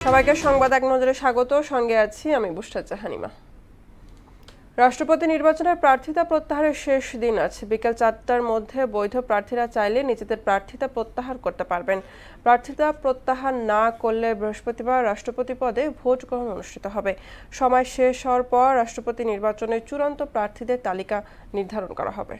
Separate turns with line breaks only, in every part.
সবাইকে সংবাদ এক নজরে স্বাগত। সঙ্গে আছি আমি বুশরা জাহানিমা। রাষ্ট্রপতি নির্বাচনের প্রার্থিতা প্রত্যাহারের শেষ দিন আছে। বিকেল ৪টার মধ্যে বৈধ প্রার্থীরা চাইলে নিজেদের প্রার্থিতা প্রত্যাহার করতে পারবেন। প্রার্থিতা প্রত্যাহার না করলে বৃহস্পতিবার রাষ্ট্রপতি পদে ভোট গ্রহণ অনুষ্ঠিত হবে। সময় শেষ হওয়ার পর রাষ্ট্রপতি নির্বাচনের চূড়ান্ত প্রার্থীদের তালিকা নির্ধারণ করা হবে।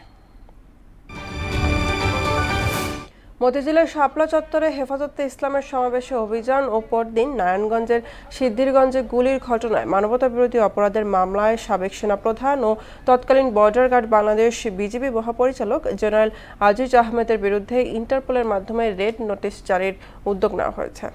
মতিঝিলের শাপলা চত্বরে হেফাজতে ইসলামের সমাবেশে অভিযান ও পরদিন নারায়ণগঞ্জের সিদ্ধিরগঞ্জে গুলির ঘটনায় মানবতাবিরোধী অপরাধের মামলায় সাবেক সেনাপ্রধান ও তৎকালীন বর্ডার গার্ড বাংলাদেশ বিজিবি মহাপরিচালক জেনারেল আজিজ আহমেদের বিরুদ্ধে ইন্টারপোলের মাধ্যমে রেড নোটিশ জারির উদ্যোগ নেওয়া হয়েছে।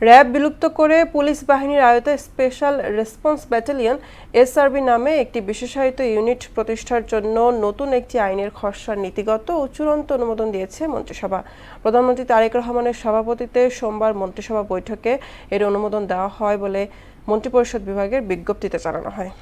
র্যাব বিলুপ্ত করে পুলিশ বাহিনীর আয়ত্তে স্পেশাল রেসপন্স ব্যাটালিয়ন এসআরবি নামে একটি বিশেষায়িত ইউনিট প্রতিষ্ঠার জন্য নতুন একটি আইনের খসড়ার নীতিগত ও চূড়ান্ত অনুমোদন দিয়েছে মন্ত্রিসভা। প্রধানমন্ত্রী তারেক রহমানের সভাপতিত্বে সোমবার মন্ত্রিসভা বৈঠকে এর অনুমোদন দেওয়া হয় বলে মন্ত্রিপরিষদ বিভাগের বিজ্ঞপ্তিতে জানানো হয়।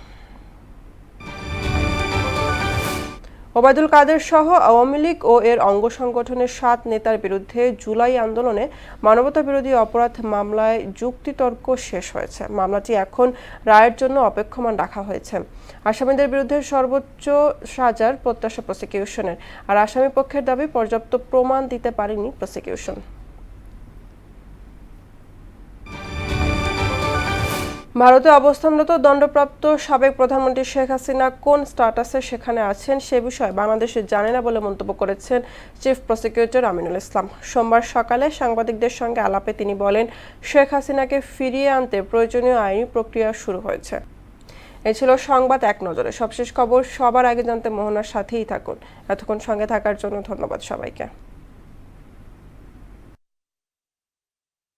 ওবায়দুল কাদের সহ আওয়ামী লীগ ও এর অঙ্গ সংগঠনের ৭ নেতার বিরুদ্ধে জুলাই আন্দোলনে মানবতাবিরোধী অপরাধ মামলায় যুক্তিতর্ক শেষ হয়েছে। মামলাটি এখন রায়ের জন্য অপেক্ষমান রাখা হয়েছে। আসামিদের বিরুদ্ধে সর্বোচ্চ সাজার প্রত্যাশা প্রসিকিউশনের, আর আসামি পক্ষের দাবি পর্যাপ্ত প্রমাণ দিতে পারেনি প্রসিকিউশন। ভারতে অবস্থানরত দণ্ডপ্রাপ্ত সাবেক প্রধানমন্ত্রী শেখ হাসিনা কোন স্ট্যাটাসে সেখানে আছেন সে বিষয়ে বাংলাদেশ জানে না বলে মন্তব্য করেছেন চিফ প্রসিকিউটর আমিনুল ইসলাম। সোমবার সকালে সাংবাদিকদের সঙ্গে আলাপে তিনি বলেন, শেখ হাসিনাকে ফিরিয়ে আনতে প্রয়োজনীয় আইনি প্রক্রিয়া শুরু হয়েছে। এ ছিল সংবাদ এক নজরে। সবশেষ খবর সবার আগে জানতে মোহনার সাথেই থাকুন। এতক্ষণ সঙ্গে থাকার জন্য ধন্যবাদ সবাইকে।